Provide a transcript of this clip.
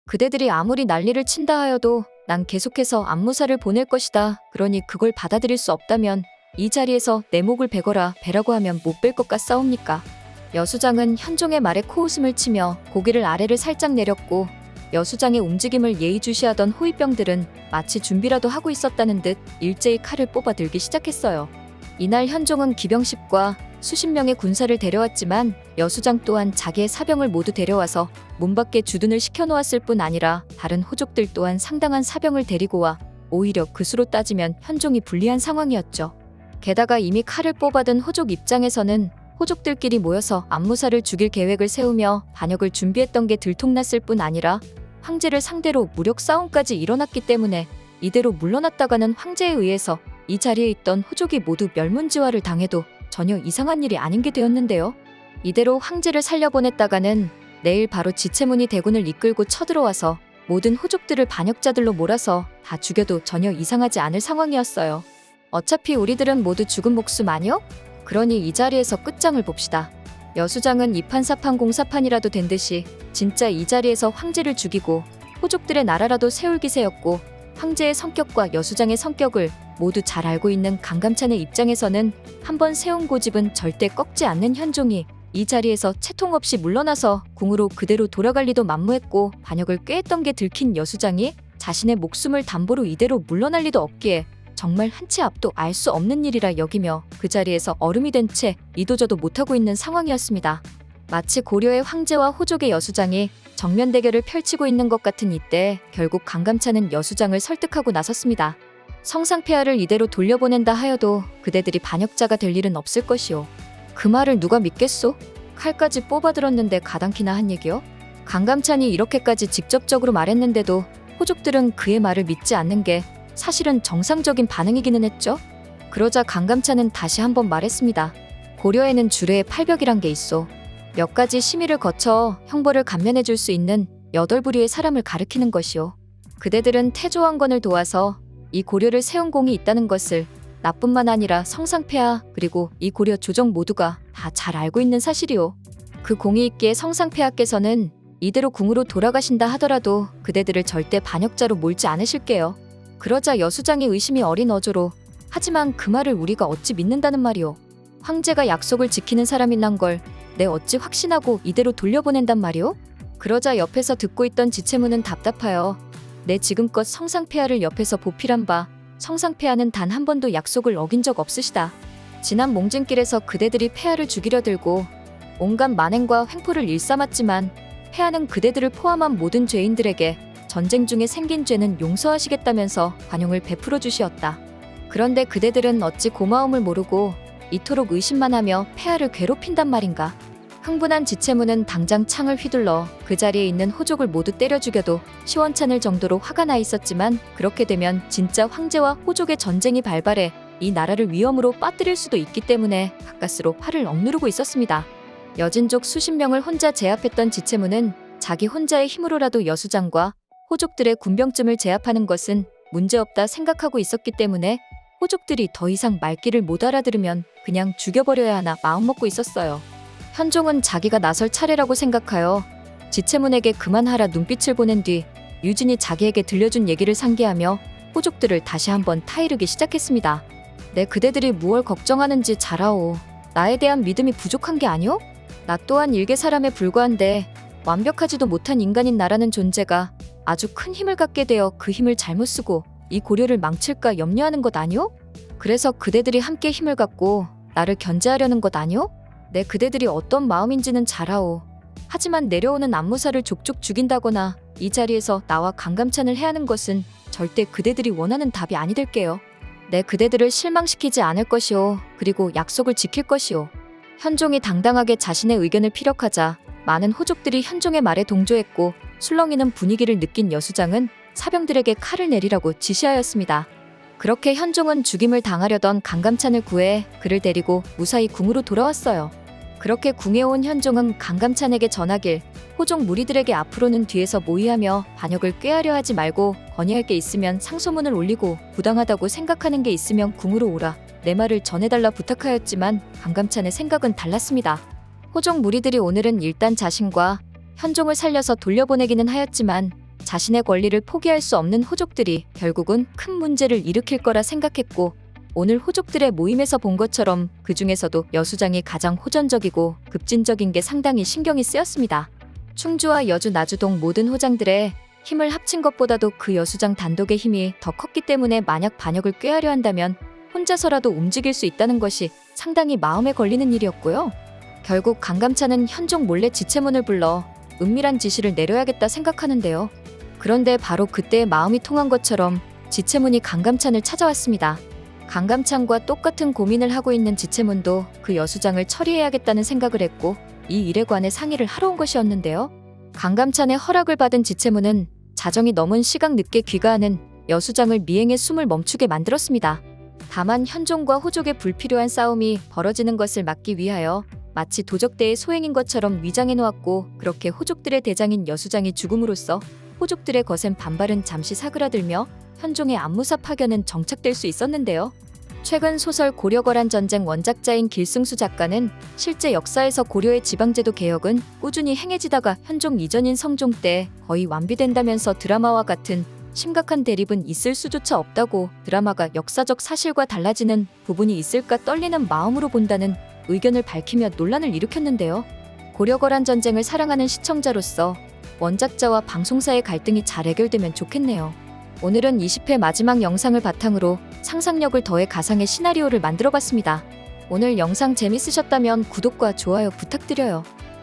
그대들이 아무리 난리를 친다 하여도 난 계속해서 안무사를 보낼 것이다. 그러니 그걸 받아들일 수 없다면 이 자리에서 내 목을 베거라. 베라고 하면 못 벨 것 같사옵니까? 여수장은 현종의 말에 코웃음을 치며 고개를 아래를 살짝 내렸고, 여수장의 움직임을 예의주시하던 호위병들은 마치 준비라도 하고 있었다는 듯 일제히 칼을 뽑아 들기 시작했어요. 이날 현종은 기병10과 수십 명의 군사를 데려왔지만 여수장 또한 자기의 사병을 모두 데려와서 문 밖에 주둔을 시켜놓았을 뿐 아니라 다른 호족들 또한 상당한 사병을 데리고 와 오히려 그 수로 따지면 현종이 불리한 상황이었죠. 게다가 이미 칼을 뽑아든 호족 입장에서는 호족들끼리 모여서 안무사를 죽일 계획을 세우며 반역을 준비했던 게 들통났을 뿐 아니라 황제를 상대로 무력 싸움까지 일어났기 때문에 이대로 물러났다가는 황제에 의해서 이 자리에 있던 호족이 모두 멸문지화를 당해도 전혀 이상한 일이 아닌 게 되었는데요. 이대로 황제를 살려보냈다가는 내일 바로 지체문이 대군을 이끌고 쳐들어와서 모든 호족들을 반역자들로 몰아서 다 죽여도 전혀 이상하지 않을 상황이었어요. 어차피 우리들은 모두 죽은 목숨 아니요? 그러니 이 자리에서 끝장을 봅시다. 여수장은 이판사판 공사판이라도 된 듯이 진짜 이 자리에서 황제를 죽이고 호족들의 나라라도 세울 기세였고, 황제의 성격과 여수장의 성격을 모두 잘 알고 있는 강감찬의 입장에서는 한번 세운 고집은 절대 꺾지 않는 현종이 이 자리에서 채통 없이 물러나서 궁으로 그대로 돌아갈 리도 만무했고, 반역을 꾀했던 게 들킨 여수장이 자신의 목숨을 담보로 이대로 물러날 리도 없기에 정말 한치 앞도 알 수 없는 일이라 여기며 그 자리에서 얼음이 된 채 이도저도 못하고 있는 상황이었습니다. 마치 고려의 황제와 호족의 여수장이 정면 대결을 펼치고 있는 것 같은 이때 결국 강감찬은 여수장을 설득하고 나섰습니다. 성상폐하를 이대로 돌려보낸다 하여도 그대들이 반역자가 될 일은 없을 것이오. 그 말을 누가 믿겠소? 칼까지 뽑아들었는데 가당키나 한 얘기요? 강감찬이 이렇게까지 직접적으로 말했는데도 호족들은 그의 말을 믿지 않는 게 사실은 정상적인 반응이기는 했죠. 그러자 강감찬은 다시 한번 말했습니다. 고려에는 주례의 팔벽이란 게 있어. 몇 가지 심의를 거쳐 형벌을 감면해줄 수 있는 8부류의 사람을 가리키는 것이오. 그대들은 태조왕건을 도와서 이 고려를 세운 공이 있다는 것을 나뿐만 아니라 성상폐하 그리고 이 고려 조정 모두가 다 잘 알고 있는 사실이오. 그 공이 있기에 성상폐하께서는 이대로 궁으로 돌아가신다 하더라도 그대들을 절대 반역자로 몰지 않으실게요. 그러자 여수장의 의심이 어린 어조로, 하지만 그 말을 우리가 어찌 믿는다는 말이오. 황제가 약속을 지키는 사람이란 걸 내 어찌 확신하고 이대로 돌려보낸단 말이오? 그러자 옆에서 듣고 있던 지체문은 답답하여, 내 지금껏 성상폐하를 옆에서 보필한 바 성상폐하는 단 한 번도 약속을 어긴 적 없으시다. 지난 몽진길에서 그대들이 폐하를 죽이려 들고 온갖 만행과 횡포를 일삼았지만 폐하는 그대들을 포함한 모든 죄인들에게 전쟁 중에 생긴 죄는 용서하시겠다면서 관용을 베풀어 주시었다. 그런데 그대들은 어찌 고마움을 모르고 이토록 의심만 하며 폐하를 괴롭힌단 말인가. 흥분한 지체문은 당장 창을 휘둘러 그 자리에 있는 호족을 모두 때려 죽여도 시원찮을 정도로 화가 나 있었지만, 그렇게 되면 진짜 황제와 호족의 전쟁이 발발해 이 나라를 위험으로 빠뜨릴 수도 있기 때문에 가까스로 화를 억누르고 있었습니다. 여진족 수십 명을 혼자 제압했던 지체문은 자기 혼자의 힘으로라도 여수장과 호족들의 군병쯤을 제압하는 것은 문제없다 생각하고 있었기 때문에 호족들이 더 이상 말귀를 못 알아들으면 그냥 죽여버려야 하나 마음먹고 있었어요. 현종은 자기가 나설 차례라고 생각하여 지체문에게 그만하라 눈빛을 보낸 뒤 유진이 자기에게 들려준 얘기를 상기하며 호족들을 다시 한번 타이르기 시작했습니다. 내 그대들이 무얼 걱정하는지 잘 아오. 나에 대한 믿음이 부족한 게 아니오? 나 또한 일개 사람에 불과한데 완벽하지도 못한 인간인 나라는 존재가 아주 큰 힘을 갖게 되어 그 힘을 잘못 쓰고 이 고려를 망칠까 염려하는 것 아니오? 그래서 그대들이 함께 힘을 갖고 나를 견제하려는 것 아니오? 내 그대들이 어떤 마음인지는 잘 아오. 하지만 내려오는 안무사를 족족 죽인다거나 이 자리에서 나와 강감찬을 해하는 것은 절대 그대들이 원하는 답이 아니 될게요. 내 그대들을 실망시키지 않을 것이오. 그리고 약속을 지킬 것이오. 현종이 당당하게 자신의 의견을 피력하자 많은 호족들이 현종의 말에 동조했고, 술렁이는 분위기를 느낀 여수장은 사병들에게 칼을 내리라고 지시하였습니다. 그렇게 현종은 죽임을 당하려던 강감찬을 구해 그를 데리고 무사히 궁으로 돌아왔어요. 그렇게 궁에 온 현종은 강감찬에게 전하길, 호족 무리들에게 앞으로는 뒤에서 모의하며 반역을 꾀하려 하지 말고 건의할 게 있으면 상소문을 올리고 부당하다고 생각하는 게 있으면 궁으로 오라. 내 말을 전해달라 부탁하였지만 강감찬의 생각은 달랐습니다. 호족 무리들이 오늘은 일단 자신과 현종을 살려서 돌려보내기는 하였지만 자신의 권리를 포기할 수 없는 호족들이 결국은 큰 문제를 일으킬 거라 생각했고, 오늘 호족들의 모임에서 본 것처럼 그 중에서도 여수장이 가장 호전적이고 급진적인 게 상당히 신경이 쓰였습니다. 충주와 여주 나주동 모든 호장들의 힘을 합친 것보다도 그 여수장 단독의 힘이 더 컸기 때문에 만약 반역을 꾀하려 한다면 혼자서라도 움직일 수 있다는 것이 상당히 마음에 걸리는 일이었고요. 결국 강감찬은 현종 몰래 지체문을 불러 은밀한 지시를 내려야겠다 생각하는데요. 그런데 바로 그때 마음이 통한 것처럼 지체문이 강감찬을 찾아왔습니다. 강감찬과 똑같은 고민을 하고 있는 지체문도 그 여수장을 처리해야겠다는 생각을 했고 이 일에 관해 상의를 하러 온 것이었는데요. 강감찬의 허락을 받은 지체문은 자정이 넘은 시각 늦게 귀가하는 여수장을 미행해 숨을 멈추게 만들었습니다. 다만 현종과 호족의 불필요한 싸움이 벌어지는 것을 막기 위하여 마치 도적대의 소행인 것처럼 위장해 놓았고, 그렇게 호족들의 대장인 여수장이 죽음으로써 호족들의 거센 반발은 잠시 사그라들며 현종의 안무사 파견은 정착될 수 있었는데요. 최근 소설 고려거란 전쟁 원작자인 길승수 작가는 실제 역사에서 고려의 지방제도 개혁은 꾸준히 행해지다가 현종 이전인 성종 때 거의 완비된다면서 드라마와 같은 심각한 대립은 있을 수조차 없다고, 드라마가 역사적 사실과 달라지는 부분이 있을까 떨리는 마음으로 본다는 의견을 밝히며 논란을 일으켰는데요. 고려거란 전쟁을 사랑하는 시청자로서 원작자와 방송사의 갈등이 잘 해결되면 좋겠네요. 오늘은 20회 마지막 영상을 바탕으로 상상력을 더해 가상의 시나리오를 만들어봤습니다. 오늘 영상 재밌으셨다면 구독과 좋아요 부탁드려요.